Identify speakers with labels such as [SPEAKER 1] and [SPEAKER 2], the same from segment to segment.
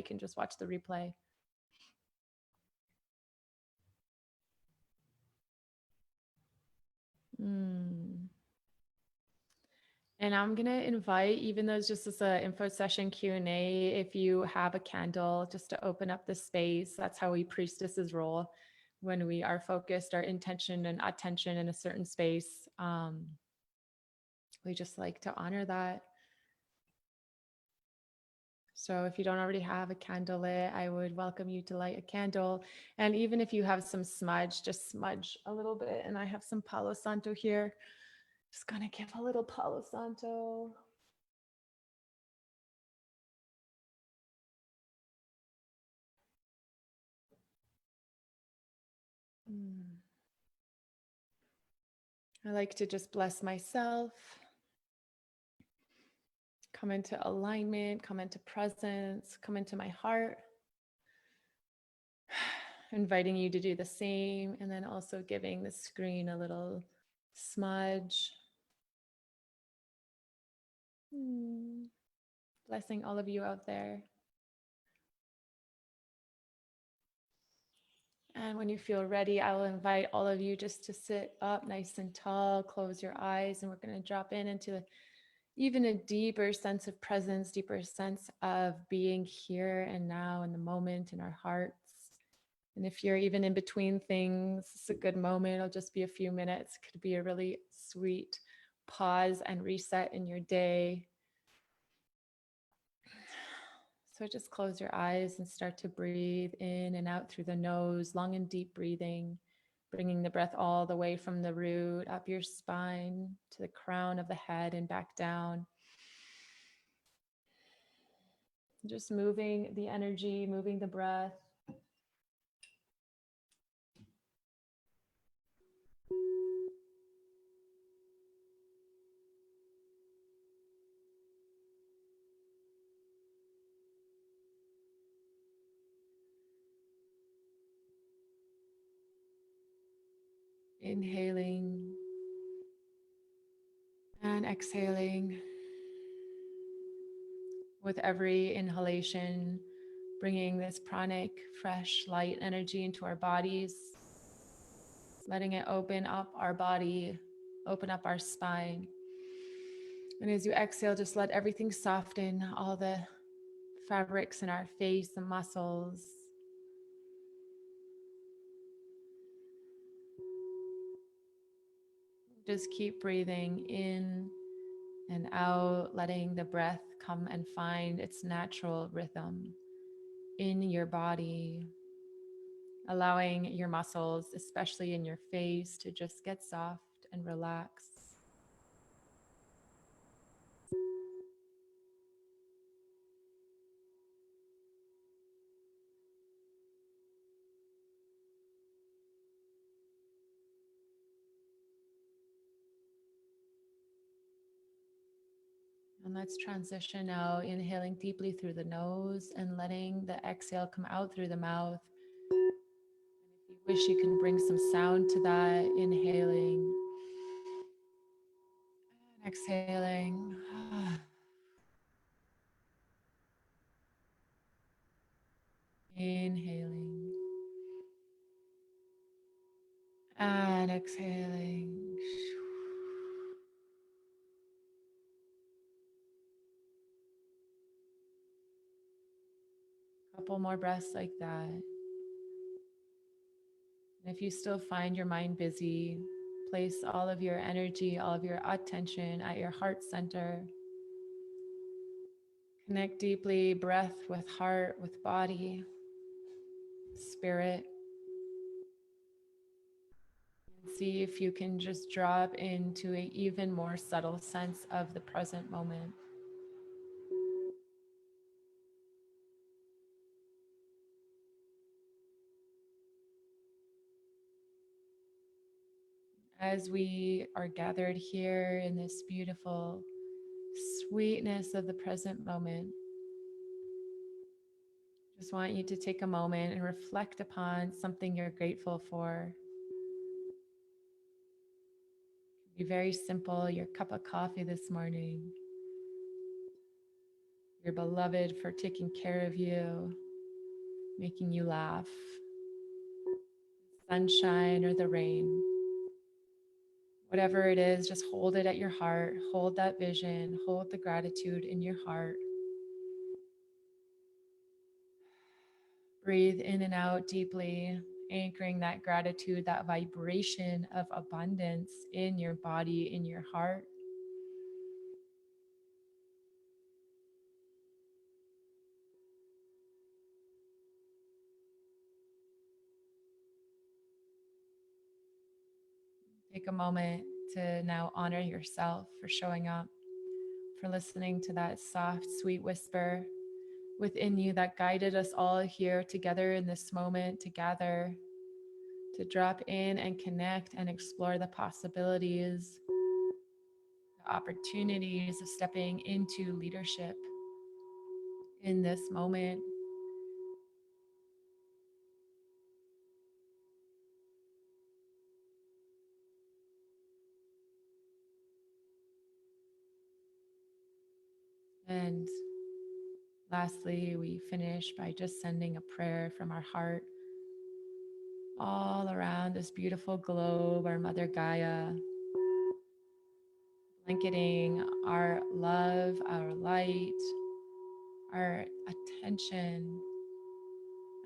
[SPEAKER 1] you can just watch the replay. And I'm going to invite, even though it's just this info session Q&A, if you have a candle, just to open up the space. That's how we priestesses roll when we are focused, our intention and attention in a certain space. We just like to honor that. So if you don't already have a candle lit, I would welcome you to light a candle. And even if you have some smudge, just smudge a little bit. And I have some Palo Santo here. Just gonna give a little Palo Santo. I like to just bless myself, come into alignment, come into presence, come into my heart. Inviting you to do the same, and then also giving the screen a little smudge. Blessing all of you out there. And when you feel ready, I will invite all of you just to sit up nice and tall, close your eyes, and we're going to drop into even a deeper sense of presence, deeper sense of being here and now in the moment in our hearts. And if you're even in between things, it's a good moment. It'll just be a few minutes. It could be a really sweet pause and reset in your day. So just close your eyes and start to breathe in and out through the nose, long and deep breathing, bringing the breath all the way from the root up your spine to the crown of the head and back down. Just moving the energy, moving the breath. Inhaling and exhaling. With every inhalation, bringing this pranic, fresh, light energy into our bodies, letting it open up our body, open up our spine. And as you exhale, just let everything soften, all the fabrics in our face, the muscles. Just keep breathing in and out, letting the breath come and find its natural rhythm in your body, allowing your muscles, especially in your face, to just get soft and relax. And let's transition now, inhaling deeply through the nose and letting the exhale come out through the mouth. And if you wish, you can bring some sound to that, inhaling and exhaling. Inhaling and exhaling. Couple more breaths like that. And if you still find your mind busy, place all of your energy, all of your attention at your heart center. Connect deeply, breath with heart, with body, spirit. See if you can just drop into an even more subtle sense of the present moment. As we are gathered here in this beautiful sweetness of the present moment, just want you to take a moment and reflect upon something you're grateful for. It can be very simple, your cup of coffee this morning. your beloved for taking care of you, making you laugh, sunshine or the rain. Whatever it is, just hold it at your heart. Hold that vision. Hold the gratitude in your heart. Breathe in and out deeply, anchoring that gratitude, that vibration of abundance in your body, in your heart. Take a moment to now honor yourself for showing up, for listening to that soft, sweet whisper within you that guided us all here together in this moment, to gather, to drop in and connect and explore the possibilities, the opportunities of stepping into leadership in this moment. And lastly, we finish by just sending a prayer from our heart all around this beautiful globe, our Mother Gaia, blanketing our love, our light, our attention,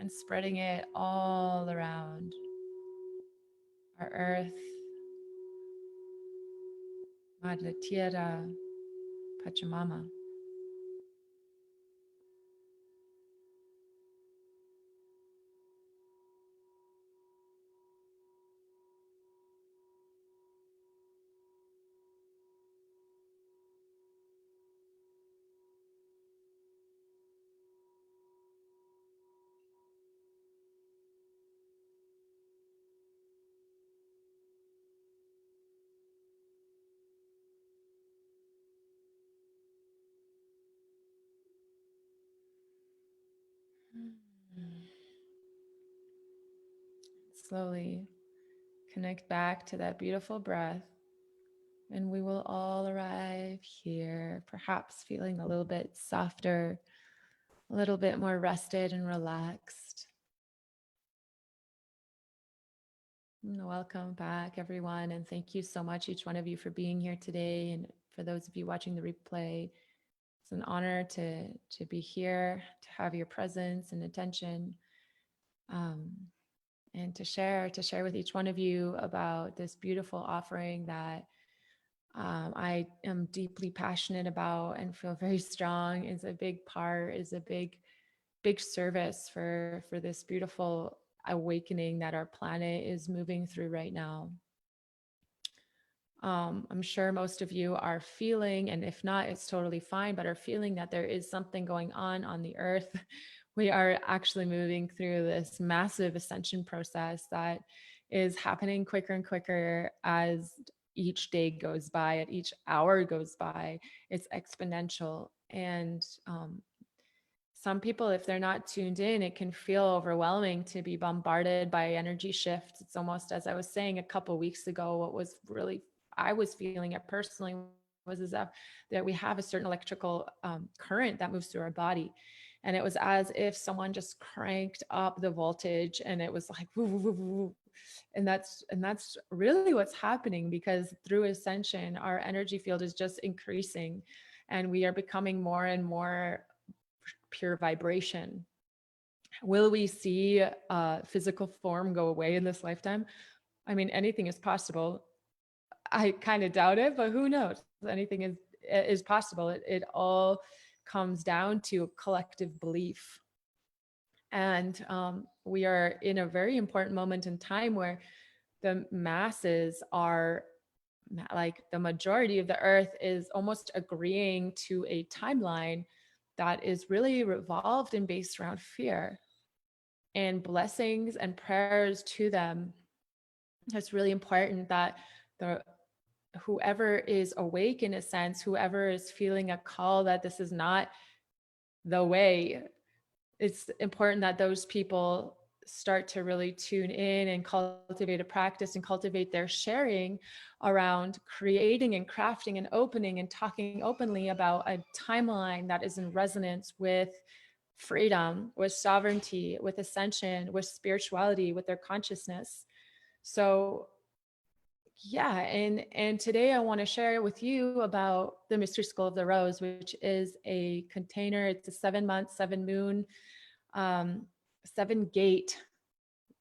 [SPEAKER 1] and spreading it all around our earth, Madre Tierra, Pachamama. Slowly connect back to that beautiful breath, and we will all arrive here, perhaps feeling a little bit softer, a little bit more rested and relaxed. Welcome back, everyone, and thank you so much, each one of you, for being here today. And for those of you watching the replay, it's an honor to be here, to have your presence and attention, um, and to share with each one of you about this beautiful offering that I am deeply passionate about and feel very strong is a big part, is a big service for this beautiful awakening that our planet is moving through right now. I'm sure most of you are feeling, and if not, it's totally fine, but are feeling that there is something going on the earth. We are actually moving through this massive ascension process that is happening quicker and quicker as each day goes by, at each hour goes by. It's exponential. And some people, if they're not tuned in, it can feel overwhelming to be bombarded by energy shifts. It's almost, as I was saying a couple of weeks ago, what was really, I was feeling it personally, was as if that we have a certain electrical current that moves through our body. And it was as if someone just cranked up the voltage, and it was like, woo, woo, woo, woo. And that's really what's happening, because through ascension, our energy field is just increasing, and we are becoming more and more pure vibration. Will we see physical form go away in this lifetime? I mean, anything is possible. I kind of doubt it, but who knows? Anything is possible. It all comes down to collective belief. And we are in a very important moment in time where the masses are, like, the majority of the earth is almost agreeing to a timeline that is really revolved and based around fear, and blessings and prayers to them. It's really important that the whoever is awake, in a sense, whoever is feeling a call that this is not the way, it's important that those people start to really tune in and cultivate a practice and cultivate their sharing around creating and crafting and opening and talking openly about a timeline that is in resonance with freedom, with sovereignty, with ascension, with spirituality, with their consciousness. So yeah, and today I want to share with you about the Mystery School of the Rose, which is a container. It's a 7 month, 7 moon, 7 gate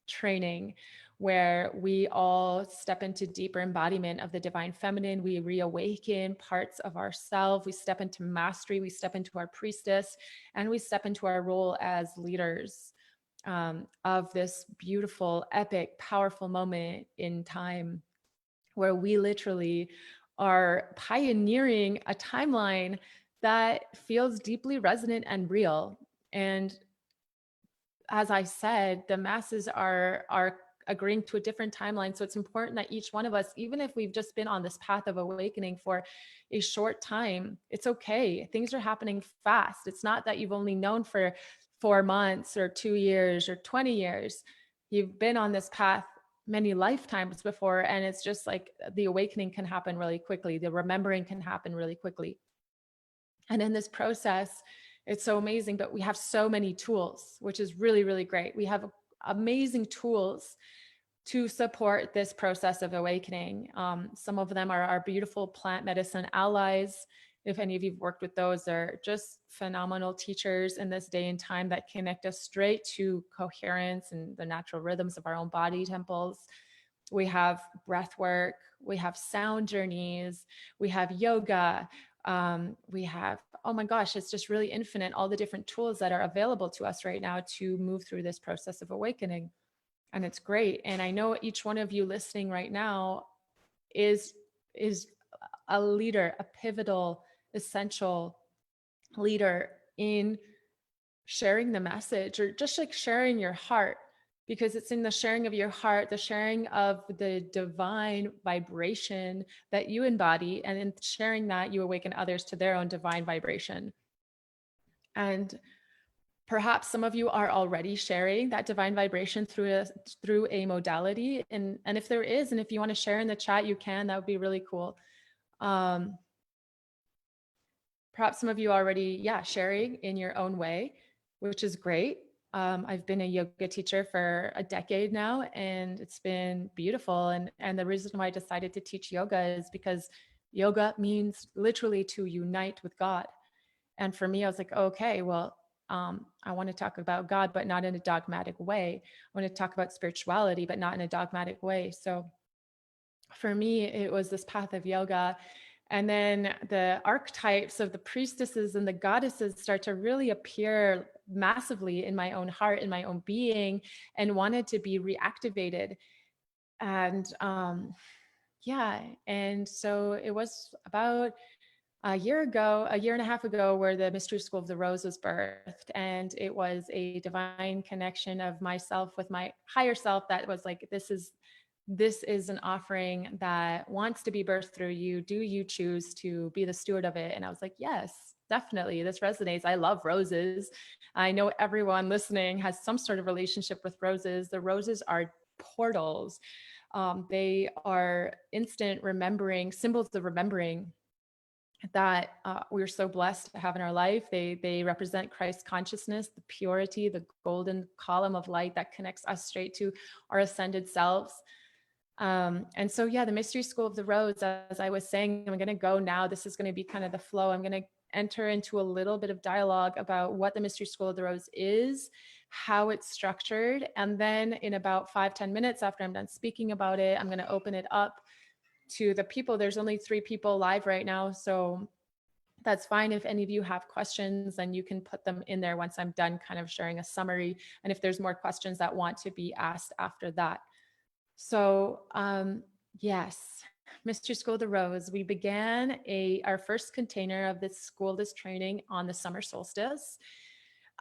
[SPEAKER 1] training where we all step into deeper embodiment of the divine feminine. We reawaken parts of ourselves. We step into mastery. We step into our priestess, and we step into our role as leaders of this beautiful, epic, powerful moment in time where we literally are pioneering a timeline that feels deeply resonant and real. And as I said, the masses are agreeing to a different timeline. So it's important that each one of us, even if we've just been on this path of awakening for a short time, it's okay. Things are happening fast. It's not that you've only known for 4 months or 2 years or 20 years. You've been on this path many lifetimes before, and it's just like the awakening can happen really quickly. The remembering can happen really quickly. And in this process, it's so amazing, but we have so many tools, which is really, really great. We have amazing tools to support this process of awakening. Some of them are our beautiful plant medicine allies. If any of you've worked with those, they're just phenomenal teachers in this day and time that connect us straight to coherence and the natural rhythms of our own body temples. We have breath work, we have sound journeys, we have yoga, we have, oh my gosh, it's just really infinite, all the different tools that are available to us right now to move through this process of awakening. And it's great. And I know each one of you listening right now is a leader, a pivotal, essential leader in sharing the message, or just like sharing your heart, because it's in the sharing of your heart, the sharing of the divine vibration that you embody, and in sharing that you awaken others to their own divine vibration. And perhaps some of you are already sharing that divine vibration through a modality, and if there is, and if you want to share in the chat, you can. That would be really cool. Perhaps some of you already, sharing in your own way, which is great. I've been a yoga teacher for a decade now, and it's been beautiful. And the reason why I decided to teach yoga is because yoga means literally to unite with God. And for me, I was like, okay, well, I want to talk about God, but not in a dogmatic way. I want to talk about spirituality, but not in a dogmatic way. So for me, it was this path of yoga. And then the archetypes of the priestesses and the goddesses start to really appear massively in my own heart, in my own being, and wanted to be reactivated. And and so it was about a year ago, a year and a half ago, where the Mystery School of the Rose was birthed. And it was a divine connection of myself with my higher self that was like, this is an offering that wants to be birthed through you. Do you choose to be the steward of it? And I was like, yes, definitely. This resonates. I love roses. I know everyone listening has some sort of relationship with roses. The roses are portals. They are instant remembering, symbols of remembering that we're so blessed to have in our life. They represent Christ consciousness, the purity, the golden column of light that connects us straight to our ascended selves. And so, the Mystery School of the Rose, as I was saying, I'm going to go now. This is going to be kind of the flow. I'm going to enter into a little bit of dialogue about what the Mystery School of the Rose is, how it's structured. And then in about 5-10 minutes after I'm done speaking about it, I'm going to open it up to the people. There's only 3 people live right now. So that's fine. If any of you have questions, then you can put them in there once I'm done kind of sharing a summary. And if there's more questions that want to be asked after that. So yes, Mystery School of the Rose, we began our first container of this school, this training on the summer solstice.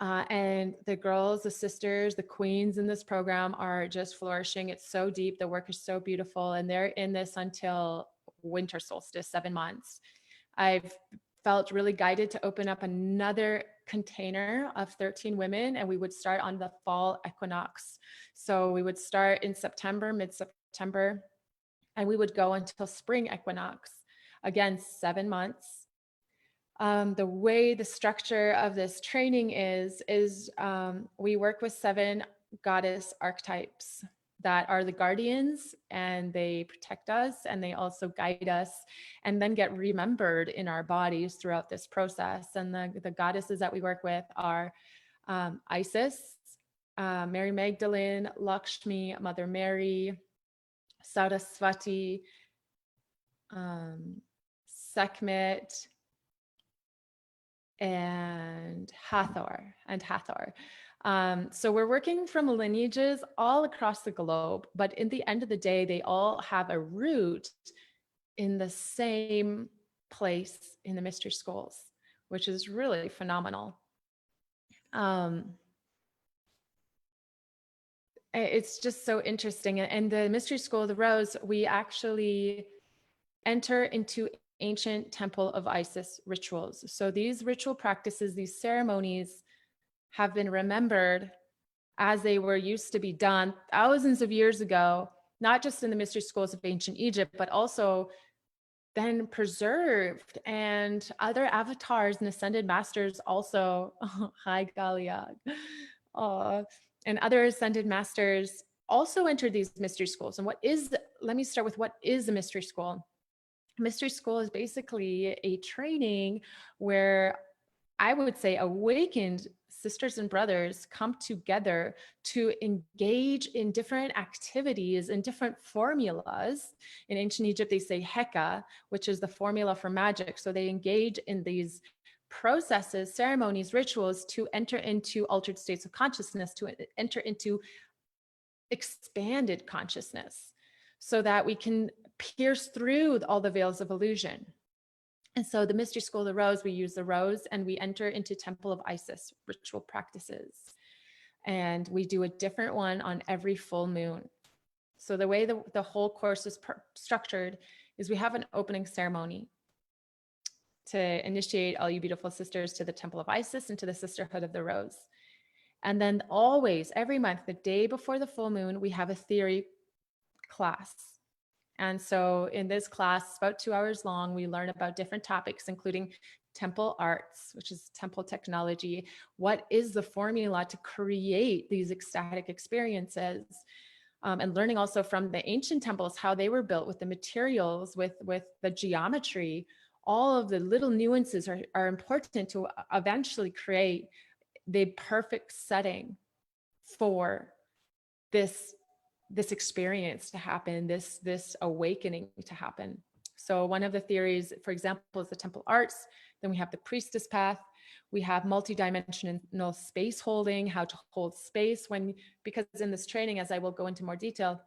[SPEAKER 1] And the girls, the sisters, the queens in this program are just flourishing. It's so deep. The work is so beautiful. And they're in this until winter solstice, 7 months. I've felt really guided to open up another container of 13 women, and we would start on the fall equinox. So we would start in September, mid-September, and we would go until spring equinox. Again, 7 months. The way the structure of this training is we work with 7 goddess archetypes that are the guardians, and they protect us and they also guide us and then get remembered in our bodies throughout this process. And the goddesses that we work with are Isis, Mary Magdalene, Lakshmi, Mother Mary, Saraswati, Sekhmet, and Hathor. So we're working from lineages all across the globe, but in the end of the day, they all have a root in the same place in the mystery schools, which is really phenomenal. It's just so interesting. And the mystery school of the rose, we actually enter into ancient temple of Isis rituals. So these ritual practices, these ceremonies have been remembered as they were used to be done thousands of years ago, not just in the mystery schools of ancient Egypt, but also then preserved. And other avatars and ascended masters also, hi Galia, and other ascended masters also entered these mystery schools. And let me start with what is a mystery school? Mystery school is basically a training where I would say awakened sisters and brothers come together to engage in different activities and different formulas. In ancient Egypt, they say Heka, which is the formula for magic. So they engage in these processes, ceremonies, rituals to enter into altered states of consciousness, to enter into expanded consciousness, so that we can pierce through all the veils of illusion. And so the mystery school of the rose, we use the rose and we enter into Temple of Isis ritual practices. And we do a different one on every full moon. So the way the whole course is structured is we have an opening ceremony to initiate all you beautiful sisters to the Temple of Isis and to the Sisterhood of the Rose. And then always, every month, the day before the full moon, we have a theory class. And so in this class, about 2 hours long, we learn about different topics, including temple arts, which is temple technology. What is the formula to create these ecstatic experiences? And learning also from the ancient temples, how they were built with the materials, with the geometry. All of the little nuances are important to eventually create the perfect setting for this experience to happen, this awakening to happen. So one of the theories, for example, is the temple arts. Then we have the priestess path. We have multidimensional space holding, how to hold space because in this training, as I will go into more detail,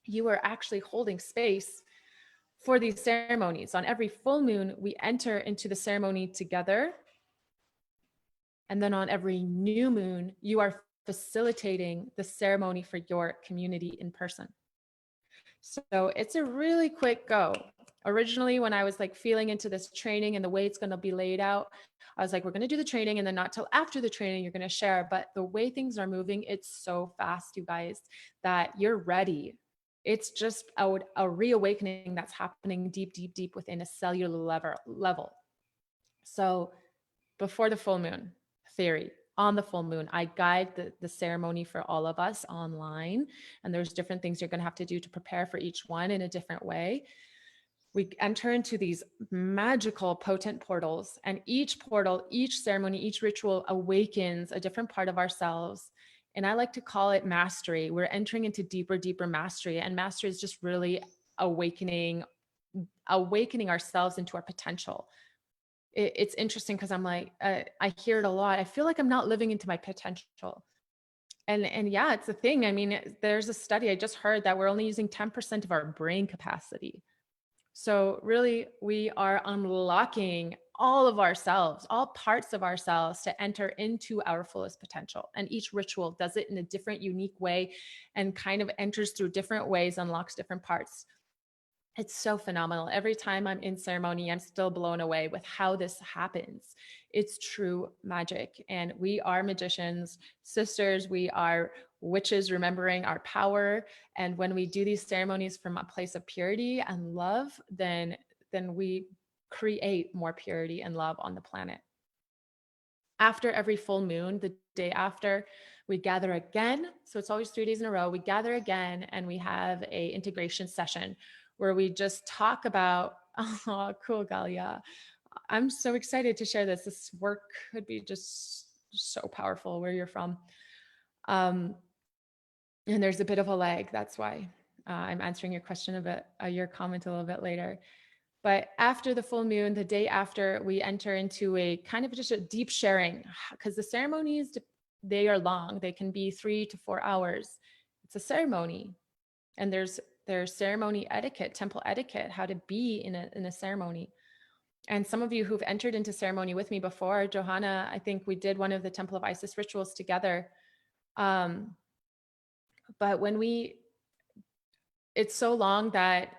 [SPEAKER 1] you are actually holding space for these ceremonies. On every full moon, we enter into the ceremony together. And then on every new moon, you are facilitating the ceremony for your community in person. So it's a really quick go. Originally, when I was like feeling into this training and the way it's going to be laid out, I was like, we're going to do the training and then not till after the training, you're going to share. But the way things are moving, it's so fast, you guys, that you're ready. It's just a reawakening that's happening deep, deep, deep within a cellular level. So before the full moon, theory. On the full moon, I guide the ceremony for all of us online. And there's different things you're going to have to do to prepare for each one in a different way. We enter into these magical, potent portals, and each portal, each ceremony, each ritual awakens a different part of ourselves. And I like to call it mastery. We're entering into deeper, deeper mastery. And mastery is just really awakening ourselves into our potential. It's interesting because I'm like, I hear it a lot. I feel like I'm not living into my potential. And yeah, it's a thing. I mean, there's a study I just heard that we're only using 10% of our brain capacity. So really, we are unlocking all of ourselves, all parts of ourselves to enter into our fullest potential. And each ritual does it in a different, unique way and kind of enters through different ways, unlocks different parts. It's so phenomenal. Every time I'm in ceremony, I'm still blown away with how this happens. It's true magic. And we are magicians, sisters. We are witches remembering our power. And when we do these ceremonies from a place of purity and love, then we create more purity and love on the planet. After every full moon, the day after, we gather again. So it's always 3 days in a row. We gather again and we have a integration session where we just talk about, oh, cool, Galia. I'm so excited to share this. This work could be just so powerful where you're from. Um, and there's a bit of a lag. That's why I'm answering your question a bit, your comment a little bit later. But after the full moon, the day after, we enter into a kind of just a deep sharing, because the ceremonies, they are long. They can be 3 to 4 hours. It's a ceremony. And there's ceremony etiquette, temple etiquette, how to be in a ceremony. And some of you who've entered into ceremony with me before, Johanna, I think we did one of the Temple of Isis rituals together. But it's so long that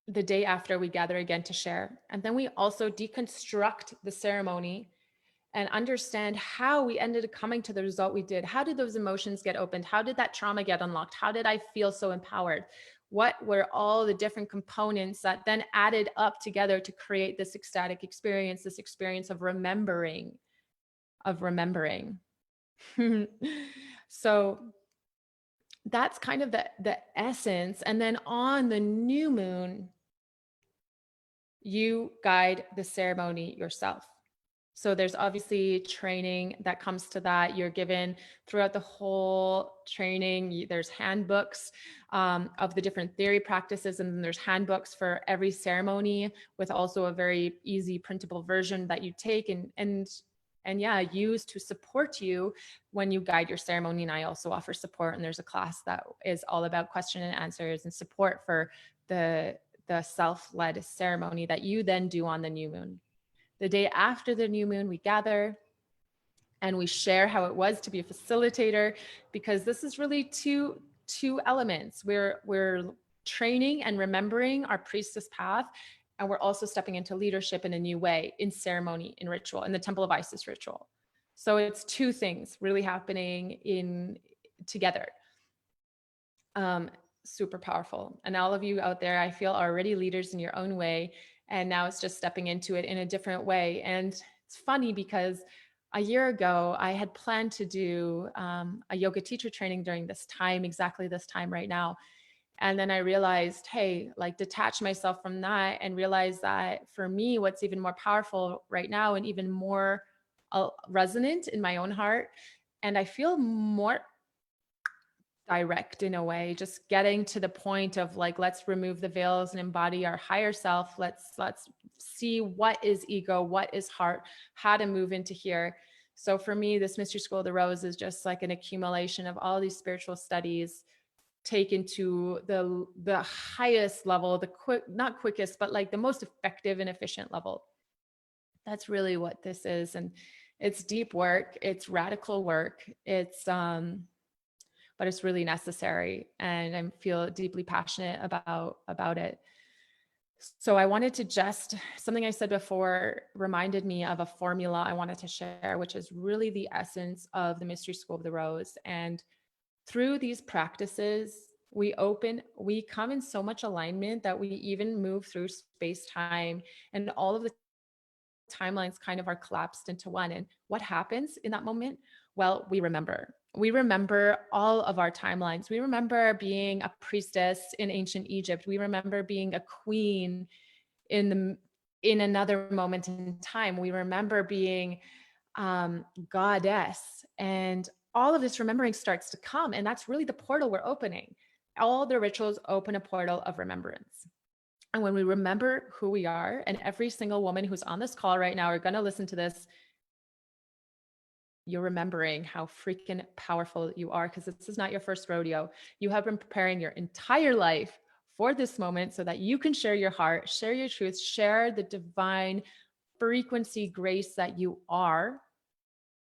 [SPEAKER 1] the day after we gather again to share. And then we also deconstruct the ceremony and understand how we ended up coming to the result we did. How did those emotions get opened? How did that trauma get unlocked? How did I feel so empowered? What were all the different components that then added up together to create this ecstatic experience, this experience of remembering, of remembering. So that's kind of the essence. And then on the new moon, you guide the ceremony yourself. So there's obviously training that comes to that. You're given throughout the whole training. There's handbooks of the different theory practices, and then there's handbooks for every ceremony with also a very easy printable version that you take and yeah, use to support you when you guide your ceremony. And I also offer support, and there's a class that is all about question and answers and support for the self-led ceremony that you then do on the new moon. The day after the new moon, we gather and we share how it was to be a facilitator, because this is really two elements. We're training and remembering our priestess path, and we're also stepping into leadership in a new way in ceremony, in ritual, in the Temple of Isis ritual. So it's two things really happening in together. Super powerful. And all of you out there, I feel, are already leaders in your own way. And now it's just stepping into it in a different way. And it's funny because a year ago, I had planned to do a yoga teacher training during this time, exactly this time right now. And then I realized, hey, like detach myself from that and realize that for me, what's even more powerful right now and even more resonant in my own heart, and I feel more direct in a way, just getting to the point of like, let's remove the veils and embody our higher self. Let's see what is ego, what is heart, how to move into here. So for me, this Mystery School of the Rose is just like an accumulation of all these spiritual studies taken to the highest level, not quickest, but like the most effective and efficient level. That's really what this is. And it's deep work, it's radical work, but it's really necessary, and I feel deeply passionate about it. So I wanted to just, something I said before reminded me of a formula I wanted to share, which is really the essence of the Mystery School of the Rose. And through these practices, we come in so much alignment that we even move through space time, and all of the timelines kind of are collapsed into one. And what happens in that moment? Well, we remember all of our timelines. We remember being a priestess in ancient Egypt. We remember being a queen in another moment in time. We remember being goddess, and all of this remembering starts to come. And that's really the portal we're opening. All the rituals open a portal of remembrance. And when we remember who we are, and every single woman who's on this call right now are going to listen to this, you're remembering how freaking powerful you are, because this is not your first rodeo. You have been preparing your entire life for this moment so that you can share your heart, share your truth, share the divine frequency grace that you are,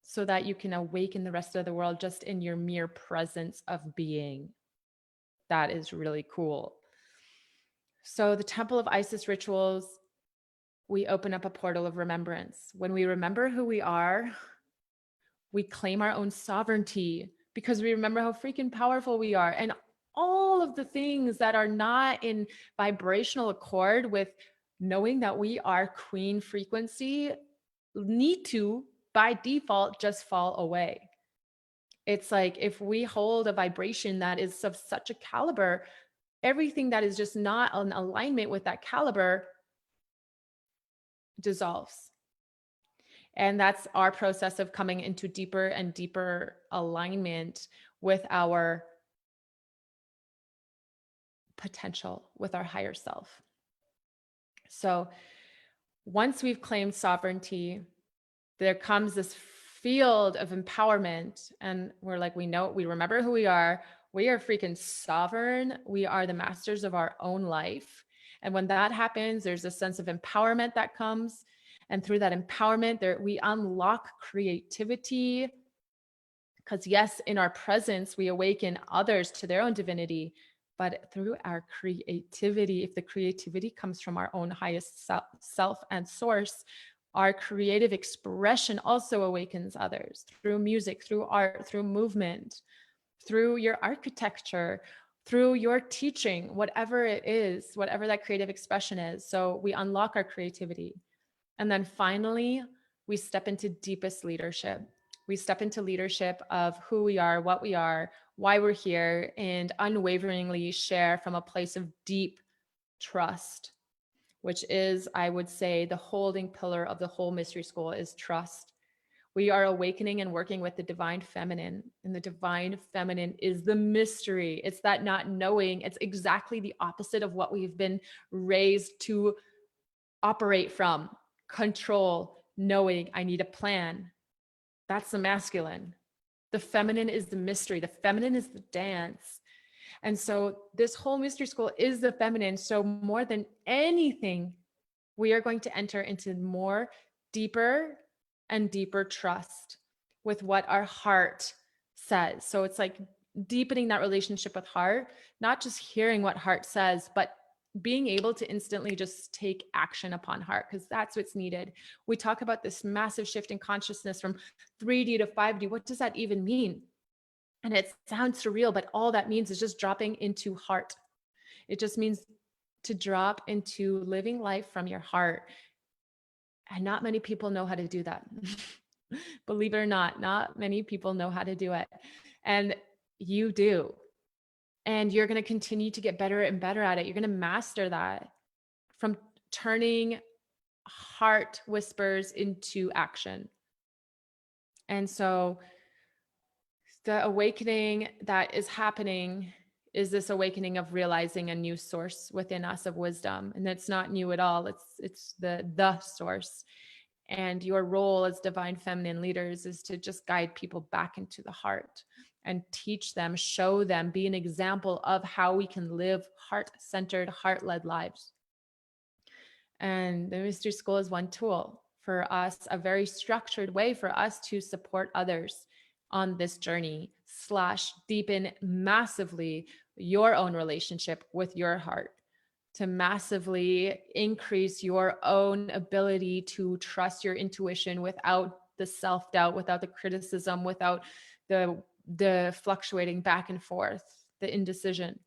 [SPEAKER 1] so that you can awaken the rest of the world just in your mere presence of being. That is really cool. So the Temple of Isis rituals, we open up a portal of remembrance. When we remember who we are, we claim our own sovereignty because we remember how freaking powerful we are. And all of the things that are not in vibrational accord with knowing that we are queen frequency need to, by default, just fall away. It's like if we hold a vibration that is of such a caliber, everything that is just not in alignment with that caliber dissolves. And that's our process of coming into deeper and deeper alignment with our potential, with our higher self. So once we've claimed sovereignty, there comes this field of empowerment. And we're like, we know, we remember who we are. We are freaking sovereign. We are the masters of our own life. And when that happens, there's a sense of empowerment that comes. And through that empowerment, we unlock creativity. Because yes, in our presence, we awaken others to their own divinity. But through our creativity, if the creativity comes from our own highest self and source, our creative expression also awakens others through music, through art, through movement, through your architecture, through your teaching, whatever it is, whatever that creative expression is. So we unlock our creativity. And then finally, we step into deepest leadership. We step into leadership of who we are, what we are, why we're here, and unwaveringly share from a place of deep trust, which is, I would say, the holding pillar of the whole mystery school is trust. We are awakening and working with the divine feminine, and the divine feminine is the mystery. It's that not knowing. It's exactly the opposite of what we've been raised to operate from. Control, knowing, I need a plan. That's the masculine. The feminine is the mystery. The feminine is the dance. And so this whole mystery school is the feminine. So more than anything, we are going to enter into more deeper and deeper trust with what our heart says. So it's like deepening that relationship with heart, not just hearing what heart says, but being able to instantly just take action upon heart, because that's what's needed. We talk about this massive shift in consciousness from 3D to 5D. What does that even mean? And it sounds surreal, but all that means is just dropping into heart. It just means to drop into living life from your heart. And not many people know how to do that. Believe it or not many people know how to do it. And you do. And you're going to continue to get better and better at it. You're going to master that from turning heart whispers into action. And so the awakening that is happening is this awakening of realizing a new source within us of wisdom. And it's not new at all. It's the source. And your role as divine feminine leaders is to just guide people back into the heart and teach them, show them, be an example of how we can live heart-centered, heart-led lives. And the mystery school is one tool for us, a very structured way for us to support others on this journey / deepen massively your own relationship with your heart, to massively increase your own ability to trust your intuition without the self-doubt, without the criticism, without the fluctuating back and forth, the indecision.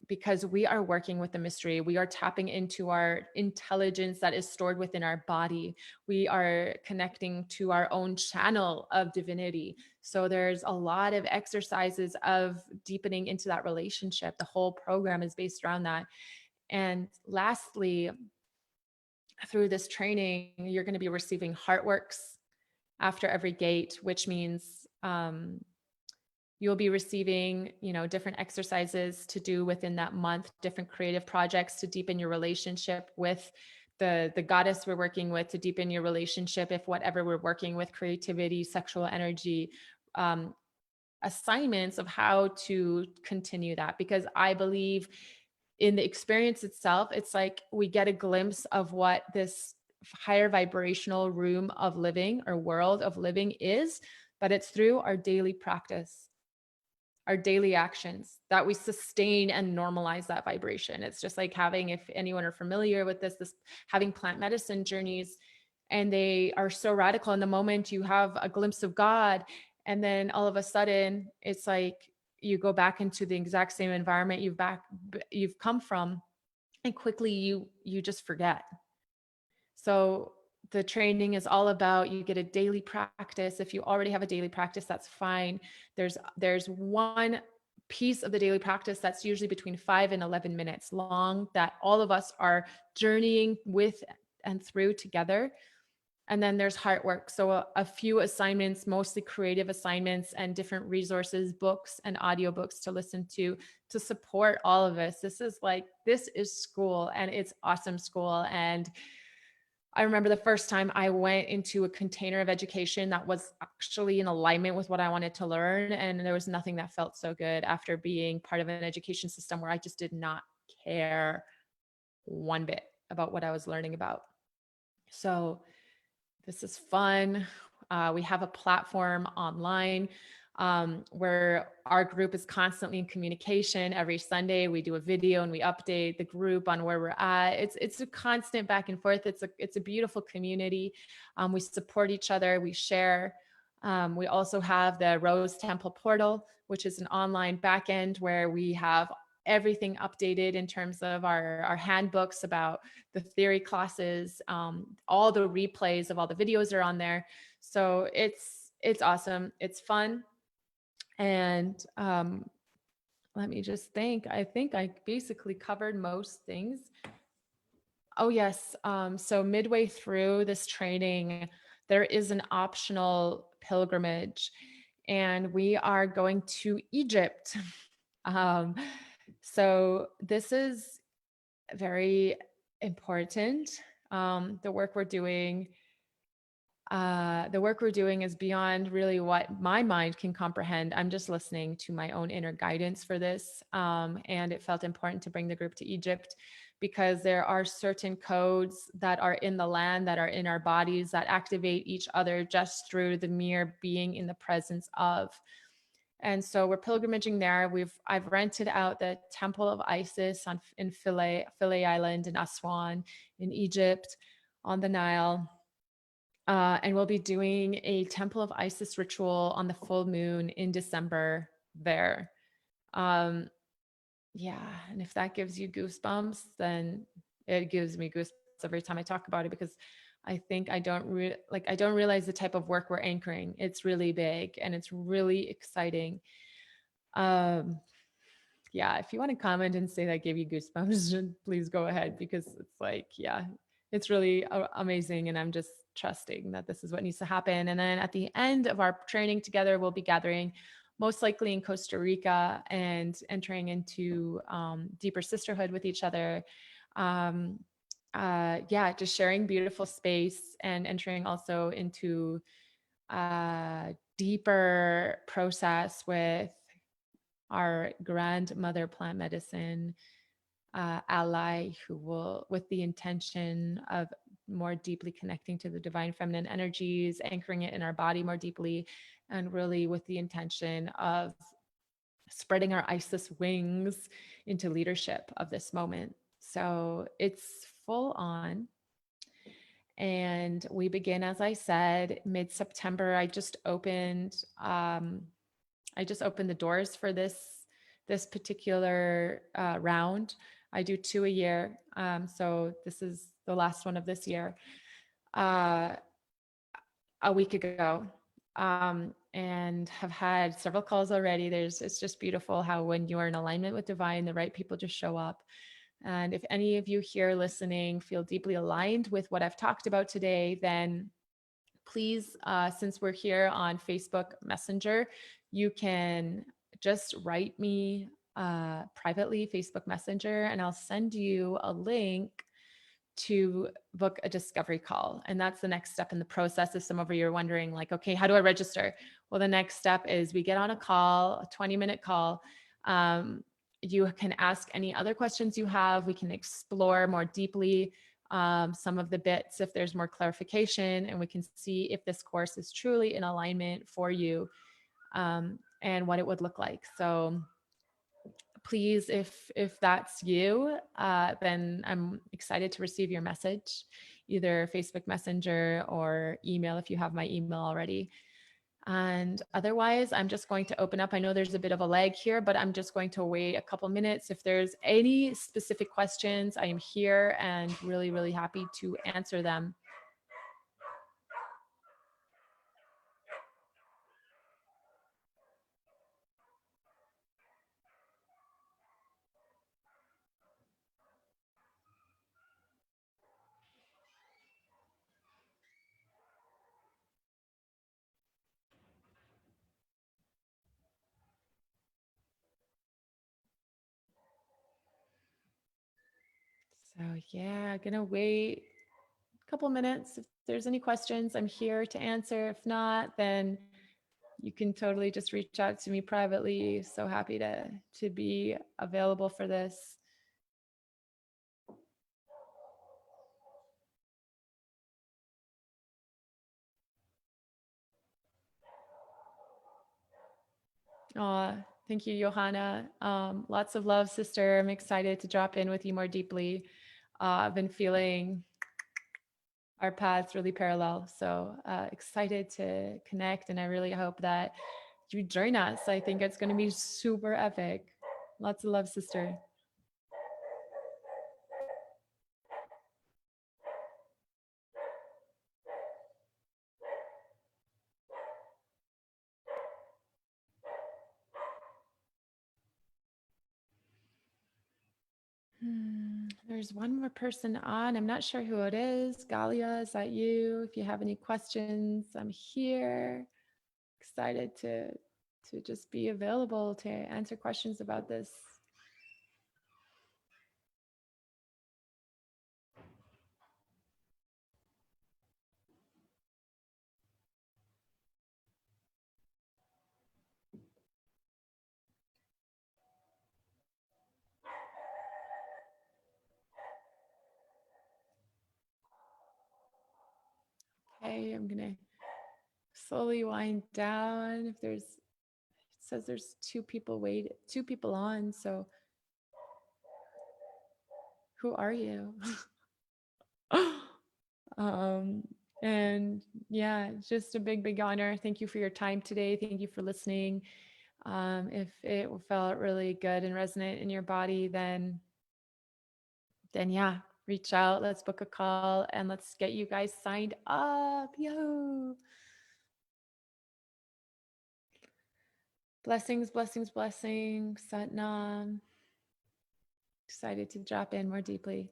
[SPEAKER 1] Because we are working with the mystery. We are tapping into our intelligence that is stored within our body. We are connecting to our own channel of divinity. So there's a lot of exercises of deepening into that relationship. The whole program is based around that. And lastly, through this training, you're going to be receiving heartworks after every gate, which means you'll be receiving, different exercises to do within that month, different creative projects to deepen your relationship with the goddess we're working with, to deepen your relationship, if whatever we're working with, creativity, sexual energy, assignments of how to continue that. Because I believe in the experience itself, it's like we get a glimpse of what this higher vibrational room of living or world of living is, but it's through our daily practice. our daily actions, that we sustain and normalize that vibration. It's just like having, if anyone are familiar with this having plant medicine journeys, and they are so radical. In the moment you have a glimpse of God, and then all of a sudden it's like you go back into the exact same environment you've come from, and quickly you just forget. So the training is all about, you get a daily practice. If you already have a daily practice, that's fine. There's one piece of the daily practice that's usually between 5 and 11 minutes long, that all of us are journeying with and through together. And then there's heart work. So a few assignments, mostly creative assignments, and different resources, books and audiobooks to listen to support all of us. This is school, and it's awesome school. And I remember the first time I went into a container of education that was actually in alignment with what I wanted to learn. And there was nothing that felt so good after being part of an education system where I just did not care one bit about what I was learning about. So this is fun. We have a platform online where our group is constantly in communication. Every Sunday, we do a video and we update the group on where we're at. It's a constant back and forth. It's a beautiful community. We support each other. We share. We also have the Rose Temple portal, which is an online backend where we have everything updated in terms of our handbooks about the theory classes. All the replays of all the videos are on there. So it's awesome. It's fun. And let me just think. I think I basically covered most things. Oh, yes. So midway through this training, there is an optional pilgrimage, and we are going to Egypt. Um, so this is very important. The work we're doing is beyond really what my mind can comprehend. I'm just listening to my own inner guidance for this. And it felt important to bring the group to Egypt because there are certain codes that are in the land, that are in our bodies, that activate each other just through the mere being in the presence of. And so we're pilgrimaging there. I've rented out the Temple of Isis in Philae Island in Aswan in Egypt on the Nile. And we'll be doing a Temple of Isis ritual on the full moon in December there. Yeah, and if that gives you goosebumps, then it gives me goosebumps every time I talk about it, because I think I don't realize the type of work we're anchoring. It's really big and it's really exciting. Yeah, if you want to comment and say that gave you goosebumps, please go ahead, because it's like, yeah, it's really amazing. And I'm just trusting that this is what needs to happen. And then at the end of our training together, we'll be gathering most likely in Costa Rica and entering into deeper sisterhood with each other. Yeah, just sharing beautiful space and entering also into a deeper process with our grandmother plant medicine ally, who will, with the intention of more deeply connecting to the divine feminine energies, anchoring it in our body more deeply, and really with the intention of spreading our Isis wings into leadership of this moment. So it's full on. And we begin, as I said, mid-September. I just opened the doors for this particular round. I do 2 a year. So this is the last one of this year, a week ago. And have had several calls already. It's just beautiful how when you are in alignment with divine, the right people just show up. And if any of you here listening feel deeply aligned with what I've talked about today, then please, since we're here on Facebook Messenger, you can just write me privately, Facebook Messenger, and I'll send you a link to book a discovery call. And that's the next step in the process. If some of you are wondering, like, okay, how do I register? Well, the next step is we get on a call, a 20-minute call. You can ask any other questions you have. We can explore more deeply some of the bits if there's more clarification, and we can see if this course is truly in alignment for you. and what it would look like. So please, if that's you, then I'm excited to receive your message, either Facebook Messenger or email if you have my email already. And otherwise, I'm just going to open up. I know there's a bit of a lag here, but I'm just going to wait a couple minutes. If there's any specific questions, I am here and really, really happy to answer them. So yeah, gonna wait a couple minutes. If there's any questions, I'm here to answer. If not, then you can totally just reach out to me privately. So happy to be available for this. Thank you, Johanna. Lots of love, sister. I'm excited to drop in with you more deeply. I've been feeling our paths really parallel. So excited to connect. And I really hope that you join us. I think it's going to be super epic. Lots of love, sister. There's one more person on. I'm not sure who it is. Galia, is that you? If you have any questions, I'm here. Excited to just be available to answer questions about this. Okay, I'm gonna slowly wind down. If there's, it says there's two people on. So who are you? um, and yeah, just a big, big honor. Thank you for your time today. Thank you for listening. If it felt really good and resonant in your body, then yeah, reach out. Let's book a call and let's get you guys signed up. Yo. Blessings, blessings, blessings. Satnam. Excited to drop in more deeply.